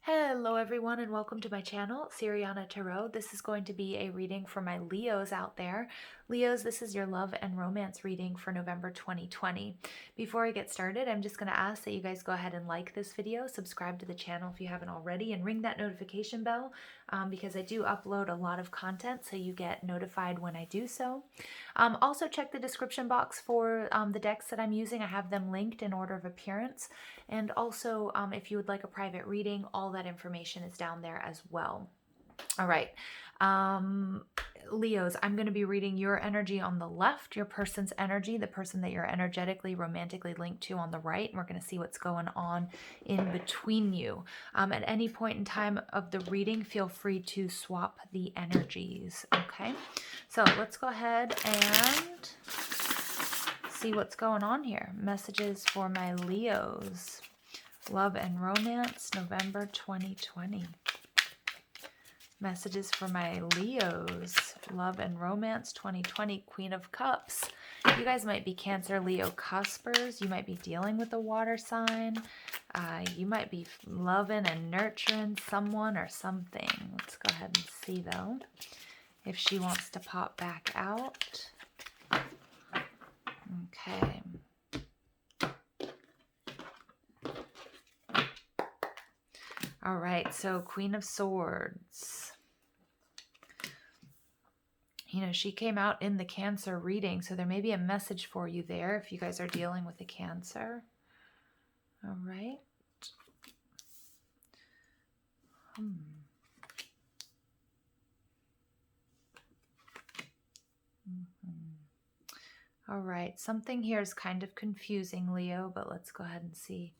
Hello everyone and welcome to my channel, Siriana Tarot. This is going to be a reading for my Leos out there. Leos, this is your love and romance reading for November 2020. Before I get started, I'm just going to ask that you guys go ahead and like this video, subscribe to the channel if you haven't already, and ring that notification bell because I do upload a lot of content so you get notified when I do so. Also check the description box for the decks that I'm using. I have them linked in order of appearance. And also, if you would like a private reading, all that information is down there as well. All right. Leos, I'm going to be reading your energy on the left, your person's energy, the person that you're energetically, romantically linked to on the right. And we're going to see what's going on in between you. At any point in time of the reading, feel free to swap the energies. Okay. So let's go ahead and see what's going on here. Messages for my Leos. Love and romance, November 2020. Messages for my Leos. Love and romance, 2020. Queen of Cups. You guys might be Cancer, Leo, cuspers. You might be dealing with a water sign. You might be loving and nurturing someone or something. Let's go ahead and see, though, if she wants to pop back out. Okay. All right, so Queen of Swords. You know, she came out in the Cancer reading, so there may be a message for you there if you guys are dealing with a Cancer. All right. All right, something here is kind of confusing, Leo, but let's go ahead and see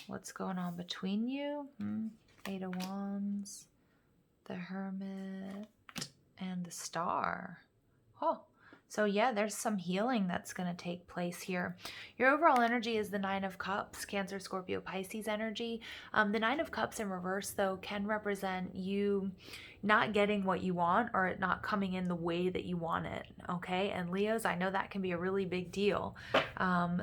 what's going on between you. Eight of Wands, the Hermit, and the Star. Oh, so yeah, there's some healing that's going to take place here. Your overall energy is the Nine of Cups, Cancer, Scorpio, Pisces energy. The Nine of Cups in reverse, though, can represent you not getting what you want or it not coming in the way that you want it, okay? And Leos, I know that can be a really big deal.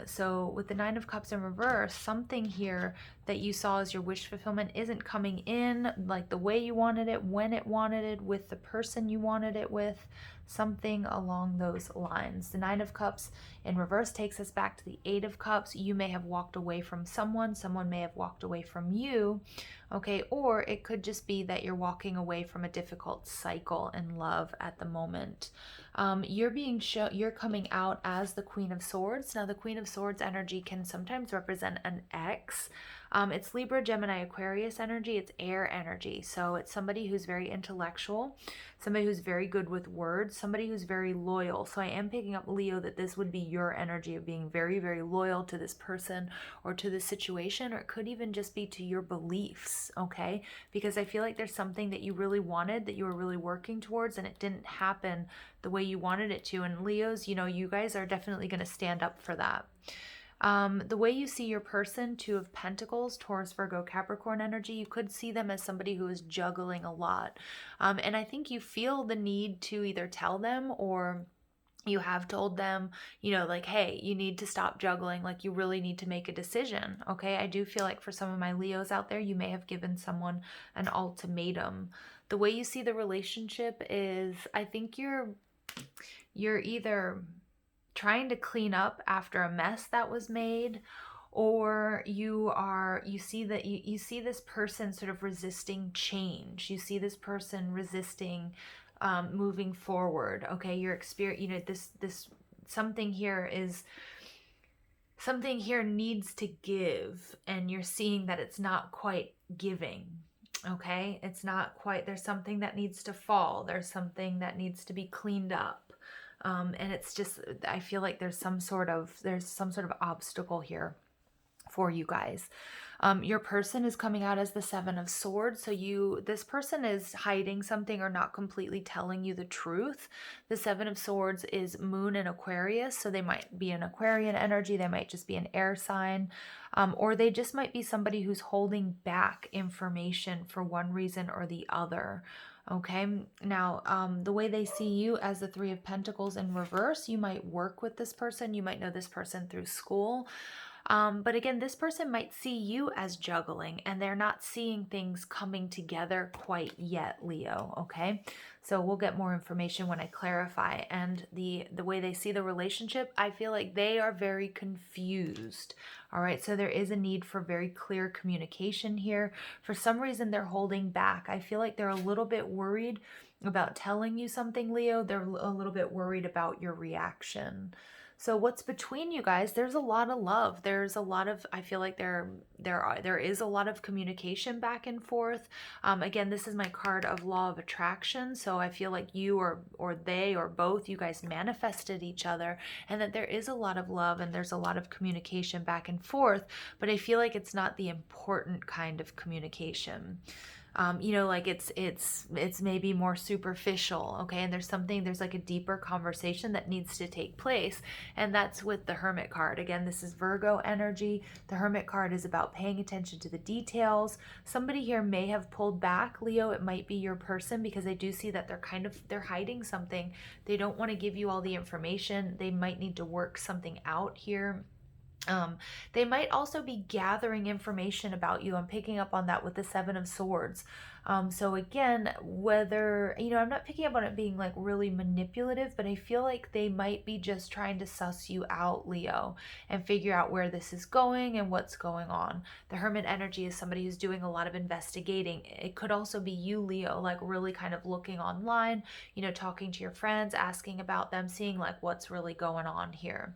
So with the Nine of Cups in reverse, something here that you saw as your wish fulfillment isn't coming in like the way you wanted it, when it wanted it, with the person you wanted it with, something along those lines. The Nine of Cups in reverse takes us back to the Eight of Cups. You may have walked away from someone may have walked away from you, okay? Or it could just be that you're walking away from a difficult cycle in love at the moment. You're coming out as the Queen of Swords. Now, the Queen of Swords energy can sometimes represent an ex. It's Libra, Gemini, Aquarius energy. It's air energy. So it's somebody who's very intellectual, somebody who's very good with words, somebody who's very loyal. So I am picking up, Leo, that this would be your energy of being very, very loyal to this person or to this situation, or it could even just be to your beliefs, okay? Because I feel like there's something that you really wanted, that you were really working towards, and it didn't happen the way you wanted it to. And Leos, you know, you guys are definitely going to stand up for that. The way you see your person, Two of Pentacles, Taurus, Virgo, Capricorn energy, you could see them as somebody who is juggling a lot. And I think you feel the need to either tell them or you have told them, you know, like, hey, you need to stop juggling. Like, you really need to make a decision. Okay. I do feel like for some of my Leos out there, you may have given someone an ultimatum. The way you see the relationship is, I think you're either trying to clean up after a mess that was made, or you see this person sort of resisting change. You see this person resisting moving forward. Okay, your experience, you know, this something here needs to give, and you're seeing that it's not quite giving. Okay, it's not quite, there's something that needs to fall, there's something that needs to be cleaned up. And it's just, I feel like there's some sort of obstacle here for you guys. Your person is coming out as the Seven of Swords. So this person is hiding something or not completely telling you the truth. The Seven of Swords is Moon in Aquarius. So they might be an Aquarian energy. They might just be an air sign. Or they just might be somebody who's holding back information for one reason or the other. Okay, now the way they see you as the Three of Pentacles in reverse, you might work with this person. You might know this person through school. But again, this person might see you as juggling and they're not seeing things coming together quite yet, Leo, okay? So we'll get more information when I clarify. And the way they see the relationship, I feel like they are very confused. All right, so there is a need for very clear communication here. For some reason, they're holding back. I feel like they're a little bit worried about telling you something, Leo. They're a little bit worried about your reaction. So what's between you guys? There's a lot of love. There's a lot of, I feel like there is a lot of communication back and forth. Again, this is my card of law of attraction. So I feel like you or they or both, you guys manifested each other, and that there is a lot of love and there's a lot of communication back and forth, but I feel like it's not the important kind of communication. Like it's maybe more superficial, okay? And there's like a deeper conversation that needs to take place, and that's with the Hermit card. Again, this is Virgo energy. The Hermit card is about paying attention to the details. Somebody here may have pulled back, Leo. It might be your person, because I do see that they're hiding something. They don't want to give you all the information. They might need to work something out here. They might also be gathering information about you. I'm picking up on that with the Seven of Swords. So again, whether, I'm not picking up on it being like really manipulative, but I feel like they might be just trying to suss you out, Leo, and figure out where this is going and what's going on. The Hermit energy is somebody who's doing a lot of investigating. It could also be you, Leo, like really kind of looking online, talking to your friends, asking about them, seeing like what's really going on here.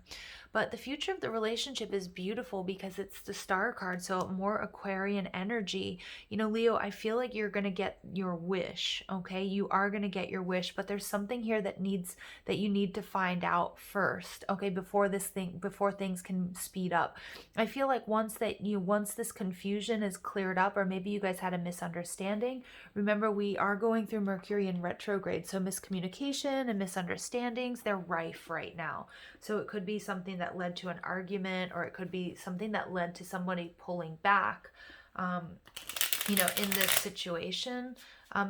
But the future of the relationship is beautiful because it's the Star card, so more Aquarian energy. Leo, I feel like you're going to get your wish, okay? You are going to get your wish, but there's something here that you need to find out first, okay, before things can speed up. I feel like once this confusion is cleared up, or maybe you guys had a misunderstanding. Remember, we are going through Mercury in retrograde, so miscommunication and misunderstandings, they're rife right now. So it could be something that led to an argument, or it could be something that led to somebody pulling back, in this situation,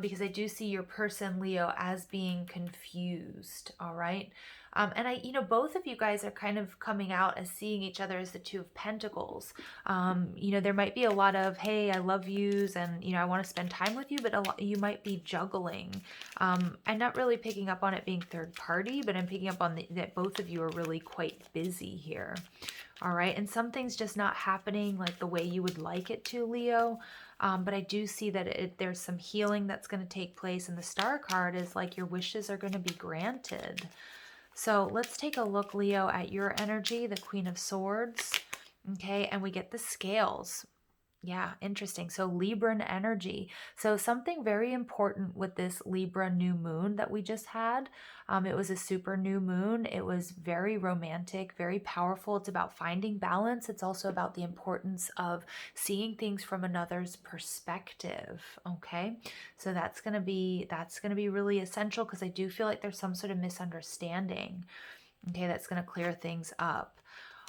because I do see your person, Leo, as being confused, all right? And both of you guys are kind of coming out as seeing each other as the Two of Pentacles. There might be a lot of, hey, I love yous, and, I want to spend time with you, but you might be juggling. I'm not really picking up on it being third party, but I'm picking up on that both of you are really quite busy here. All right, and something's just not happening like the way you would like it to, Leo. But I do see that there's some healing that's going to take place, and the Star card is like your wishes are going to be granted. So let's take a look, Leo, at your energy, the Queen of Swords, okay? And we get the scales. Yeah, interesting. So Libran energy. So something very important with this Libra new moon that we just had. It was a super new moon. It was very romantic, very powerful. It's about finding balance. It's also about the importance of seeing things from another's perspective. Okay, so that's gonna be really essential, because I do feel like there's some sort of misunderstanding. Okay, that's gonna clear things up.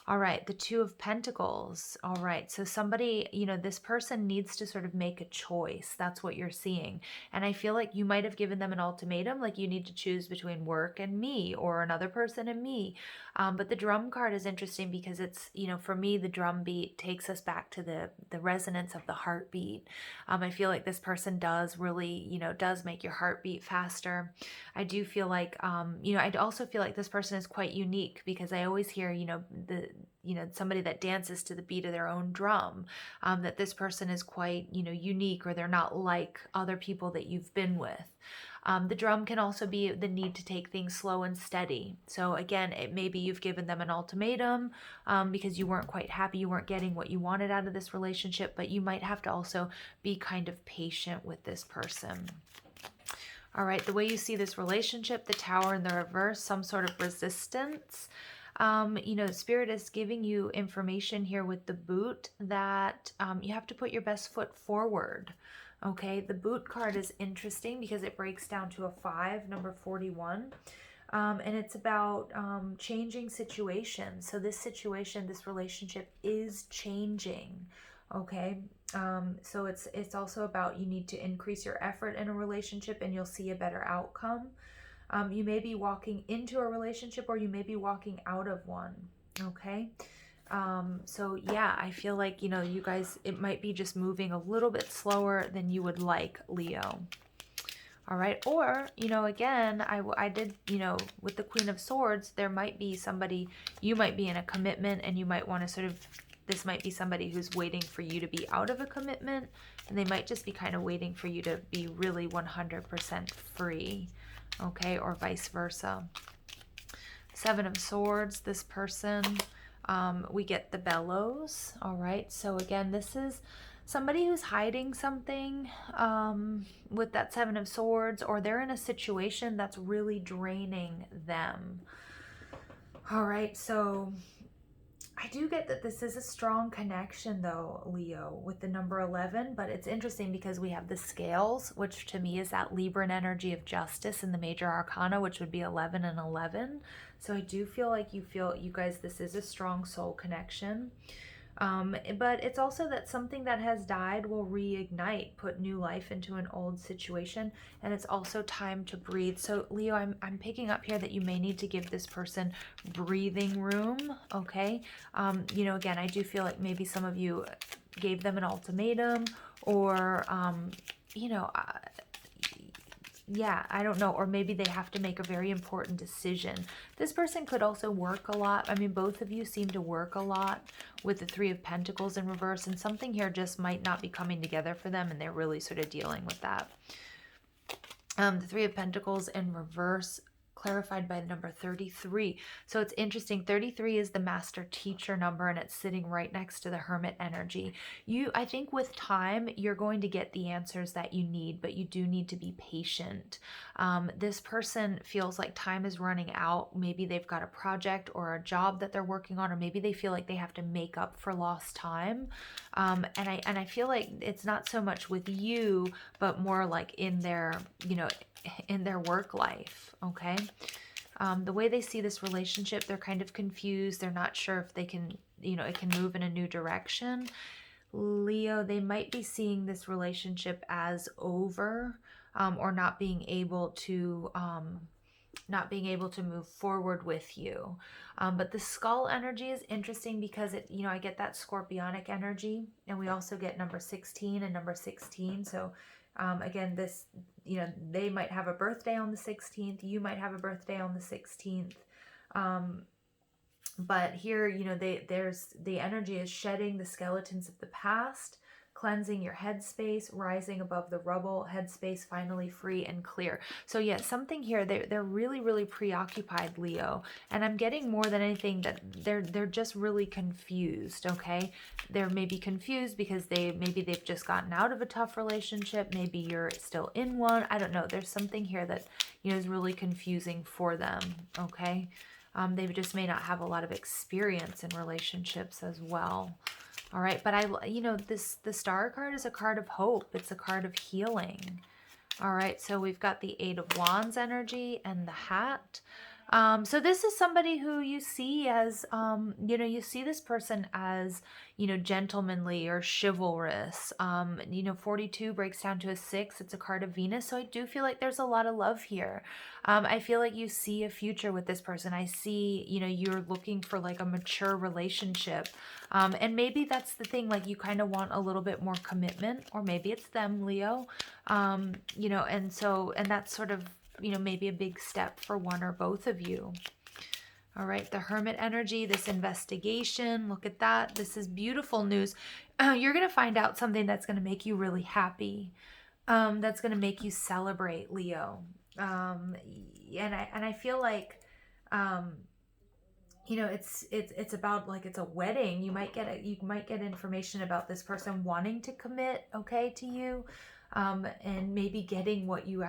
All right, the Two of Pentacles. All right, so somebody, this person needs to sort of make a choice. That's what you're seeing. And I feel like you might have given them an ultimatum, like you need to choose between work and me, or another person and me. But the drum card is interesting because it's, for me, the drum beat takes us back to the resonance of the heartbeat. I feel like this person does really, does make your heart beat faster. I do feel like, I also feel like this person is quite unique, because I always hear, somebody that dances to the beat of their own drum, that this person is quite, unique, or they're not like other people that you've been with. The drum can also be the need to take things slow and steady. So again, maybe you've given them an ultimatum because you weren't quite happy, you weren't getting what you wanted out of this relationship, but you might have to also be kind of patient with this person. All right, the way you see this relationship, the Tower in the reverse, some sort of resistance. Spirit is giving you information here with the Boot that you have to put your best foot forward. Okay, the Boot card is interesting because it breaks down to a 5, number 41. And it's about changing situations. So this relationship is changing. Okay, so it's also about, you need to increase your effort in a relationship and you'll see a better outcome. You may be walking into a relationship, or you may be walking out of one. Okay, So yeah, I feel like, you know, you guys, it might be just moving a little bit slower than you would like, Leo. All right. Or, you know, again, I did, you know, with the Queen of Swords, there might be somebody, you might be in a commitment and you might want to sort of, this might be somebody who's waiting for you to be out of a commitment, and they might just be kind of waiting for you to be really 100% free. Okay. Or vice versa. Seven of Swords, this person, we get the bellows. All right. So again, this is somebody who's hiding something with that Seven of Swords, or they're in a situation that's really draining them. All right. So I do get that this is a strong connection though, Leo, with the number 11, but it's interesting because we have the scales, which to me is that Libran energy of justice in the major arcana, which would be 11 and 11. So I do feel like you guys, this is a strong soul connection. But it's also that something that has died will reignite, put new life into an old situation, and it's also time to breathe. So Leo, I'm picking up here that you may need to give this person breathing room, okay? You know, again, I do feel like maybe some of you gave them an ultimatum, or, you know, yeah, I don't know, or maybe they have to make a very important decision. This person could also work a lot. I mean, both of you seem to work a lot with the Three of Pentacles in reverse, and something here just might not be coming together for them, and they're really sort of dealing with that. The Three of Pentacles in reverse, clarified by the number 33. So it's interesting. 33 is the master teacher number, and it's sitting right next to the Hermit energy. I think with time, you're going to get the answers that you need, but you do need to be patient. This person feels like time is running out. Maybe they've got a project or a job that they're working on, or maybe they feel like they have to make up for lost time. And I feel like it's not so much with you, but more like in their, you know, in their work life, okay? The way they see this relationship, they're kind of confused. They're not sure if they can, you know, it can move in a new direction. Leo, they might be seeing this relationship as over, or not being able to move forward with you. But the skull energy is interesting because it, you know, I get that scorpionic energy, and we also get number 16 and number 16. So again, this, you know, they might have a birthday on the 16th. You might have a birthday on the 16th. But here, you know, there's the energy is shedding the skeletons of the past, cleansing your headspace, rising above the rubble, headspace finally free and clear. So yeah, something here, they're really, really preoccupied, Leo. And I'm getting more than anything that they're just really confused, okay? They're maybe confused because maybe they've just gotten out of a tough relationship. Maybe you're still in one. I don't know. There's something here that, you know, is really confusing for them, okay? They just may not have a lot of experience in relationships as well. All right, but you know, the Star card is a card of hope. It's a card of healing. All right, so we've got the Eight of Wands energy and the Hat. So this is somebody who you see as, you know, you see this person as, you know, gentlemanly or chivalrous. You know, 42 breaks down to a 6. It's a card of Venus. So I do feel like there's a lot of love here. I feel like you see a future with this person. I see, you know, you're looking for like a mature relationship. And maybe that's the thing, like you kind of want a little bit more commitment, or maybe it's them, Leo. You know, and that's sort of, you know, maybe a big step for one or both of you. All right, the Hermit energy, this investigation, look at that. This is beautiful news. You're going to find out something that's going to make you really happy. That's going to make you celebrate, Leo. And I feel like, you know, it's about like it's a wedding. You might get information about this person wanting to commit, okay, to you. And maybe getting what you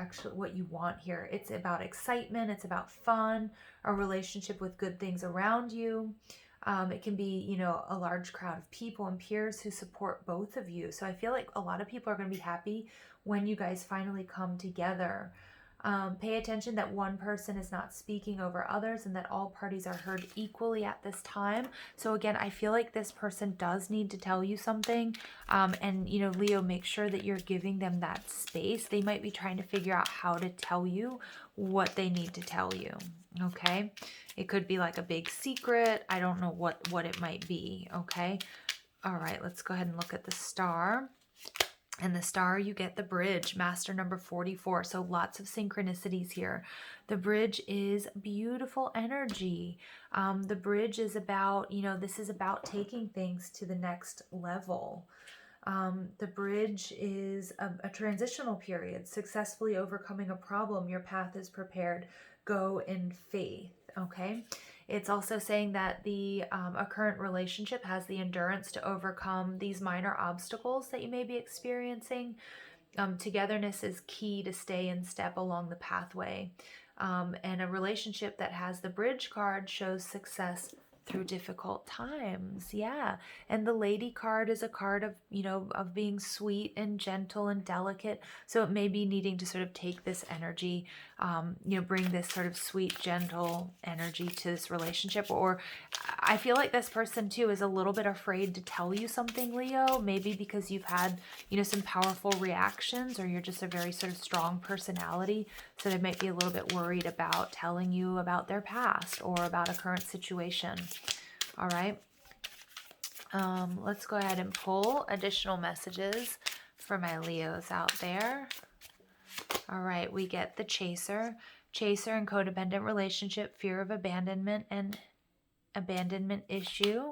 want here. It's about excitement. It's about fun, a relationship with good things around you. It can be, you know, a large crowd of people and peers who support both of you. So I feel like a lot of people are going to be happy when you guys finally come together. Pay attention that one person is not speaking over others and that all parties are heard equally at this time. So again, I feel like this person does need to tell you something. And, you know, Leo, make sure that you're giving them that space. They might be trying to figure out how to tell you what they need to tell you. Okay. It could be like a big secret. I don't know what it might be. Okay. All right. Let's go ahead and look at the star. And the star, you get the bridge, master number 44. So lots of synchronicities here. The bridge is beautiful energy. The bridge is about, you know, this is about taking things to the next level. The bridge is a transitional period, successfully overcoming a problem. Your path is prepared. Go in faith. Okay. It's also saying that a current relationship has the endurance to overcome these minor obstacles that you may be experiencing. Togetherness is key to stay in step along the pathway. And a relationship that has the bridge card shows success through difficult times. Yeah. And the lady card is a card of, you know, of being sweet and gentle and delicate. So it may be needing to sort of take this energy, you know, bring this sort of sweet, gentle energy to this relationship. Or I feel like this person too is a little bit afraid to tell you something, Leo, maybe because you've had, you know, some powerful reactions, or you're just a very sort of strong personality. So they might be a little bit worried about telling you about their past or about a current situation. All right. Let's go ahead and pull additional messages for my Leos out there. All right. We get the chaser and codependent relationship, fear of abandonment and abandonment issue.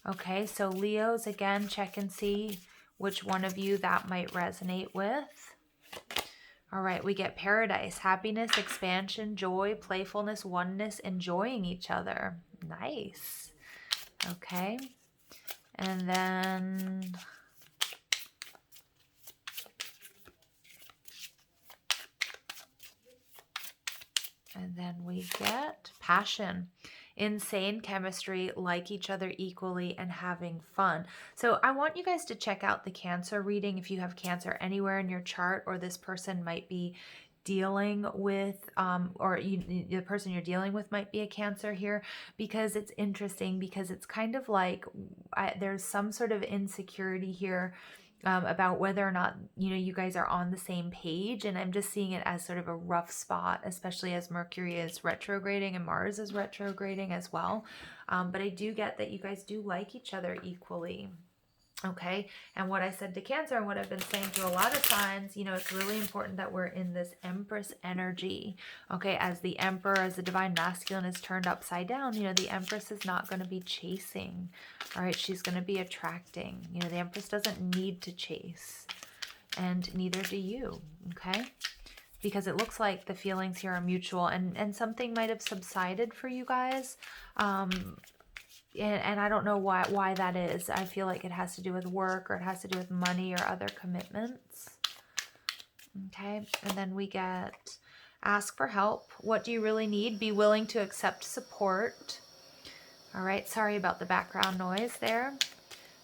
Okay. So Leos, again, check and see which one of you that might resonate with. All right, we get paradise, happiness, expansion, joy, playfulness, oneness, enjoying each other. Nice. Okay. And then we get passion, insane chemistry, like each other equally, and having fun. So I want you guys to check out the Cancer reading if you have Cancer anywhere in your chart, or this person might be dealing with, the person you're dealing with might be a Cancer here, because it's interesting, because it's kind of like there's some sort of insecurity here about whether or not, you know, you guys are on the same page. And I'm just seeing it as sort of a rough spot, especially as Mercury is retrograding and Mars is retrograding as well. But I do get that you guys do like each other equally. Okay. And what I said to Cancer, and what I've been saying to a lot of signs, you know, it's really important that we're in this Empress energy. Okay. As the Emperor, as the divine masculine is turned upside down, you know, the Empress is not going to be chasing. All right. She's going to be attracting. You know, the Empress doesn't need to chase, and neither do you. Okay. Because it looks like the feelings here are mutual, and something might have subsided for you guys. And I don't know why that is. I feel like it has to do with work, or it has to do with money or other commitments. Okay. And then we get ask for help. What do you really need? Be willing to accept support. All right. Sorry about the background noise there.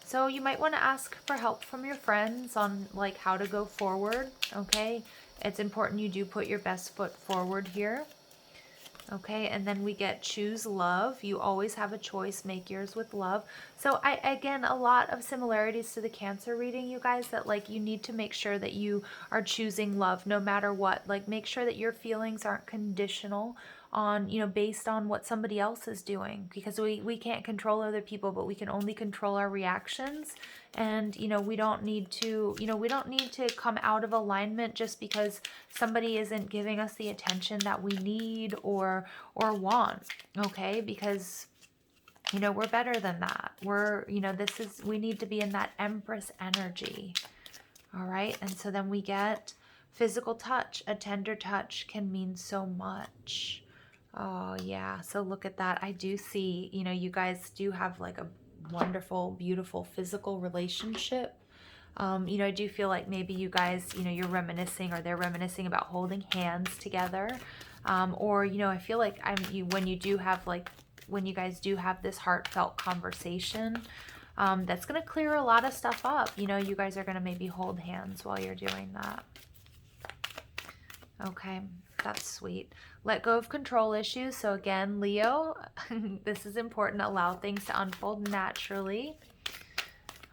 So you might want to ask for help from your friends on like how to go forward. Okay. It's important you do put your best foot forward here. Okay, and then we get choose love. You always have a choice. Make yours with love. So again, a lot of similarities to the Cancer reading, you guys, that like you need to make sure that you are choosing love no matter what. Like make sure that your feelings aren't conditional on, you know, based on what somebody else is doing, because we can't control other people, but we can only control our reactions. And, you know, we don't need to come out of alignment just because somebody isn't giving us the attention that we need or want. Okay. Because, you know, we're better than that. We need to be in that Empress energy. All right. And so then we get physical touch. A tender touch can mean so much. Oh yeah. So look at that. I do see, you know, you guys do have like a wonderful, beautiful physical relationship. You know, I do feel like maybe you guys, you know, you're reminiscing, or they're reminiscing about holding hands together. Or, you know, I feel like when you guys do have this heartfelt conversation, that's going to clear a lot of stuff up. You know, you guys are going to maybe hold hands while you're doing that. Okay, that's sweet. Let go of control issues. So again, Leo, this is important. Allow things to unfold naturally.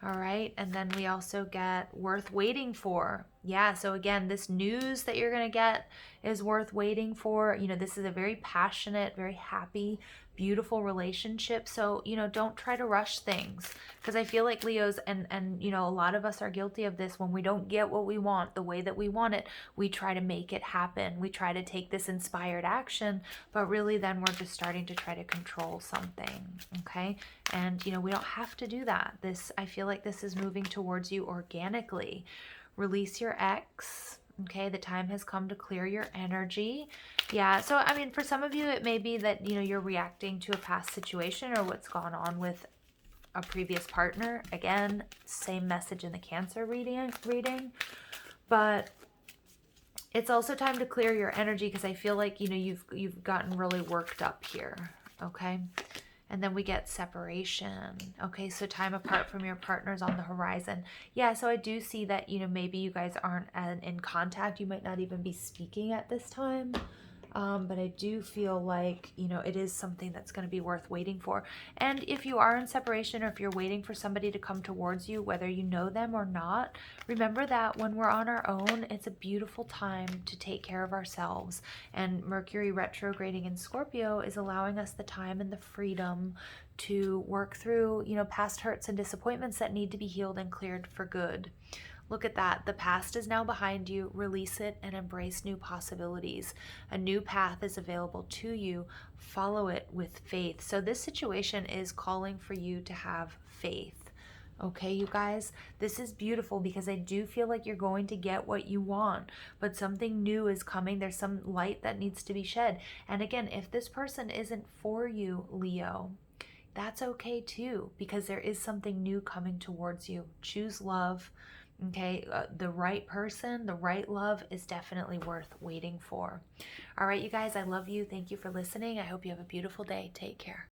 All right, and then we also get worth waiting for. Yeah, so again, this news that you're going to get is worth waiting for. You know, this is a very passionate, very happy, beautiful relationship. So, you know, don't try to rush things, because I feel like Leos and you know, a lot of us are guilty of this. When we don't get what we want the way that we want it, we try to make it happen. We try to take this inspired action, but really then we're just starting to try to control something, okay? And you know, we don't have to do that. This, I feel like this is moving towards you organically. Release your ex. Okay, the time has come to clear your energy. Yeah, so I mean, for some of you, it may be that, you know, you're reacting to a past situation or what's gone on with a previous partner. Again, same message in the Cancer reading. But it's also time to clear your energy, because I feel like, you know, you've gotten really worked up here. Okay. And then we get separation. Okay, so time apart from your partners on the horizon. Yeah, so I do see that, you know, maybe you guys aren't in contact. You might not even be speaking at this time. But I do feel like, you know, it is something that's going to be worth waiting for. And if you are in separation, or if you're waiting for somebody to come towards you, whether you know them or not, remember that when we're on our own, it's a beautiful time to take care of ourselves. And Mercury retrograding in Scorpio is allowing us the time and the freedom to work through, you know, past hurts and disappointments that need to be healed and cleared for good. Look at that. The past is now behind you. Release it and embrace new possibilities. A new path is available to you. Follow it with faith. So this situation is calling for you to have faith. Okay, you guys, this is beautiful, because I do feel like you're going to get what you want, but something new is coming. There's some light that needs to be shed. And again, if this person isn't for you, Leo, that's okay too, because there is something new coming towards you. Choose love. Okay, the right person, the right love is definitely worth waiting for. All right, you guys, I love you. Thank you for listening. I hope you have a beautiful day. Take care.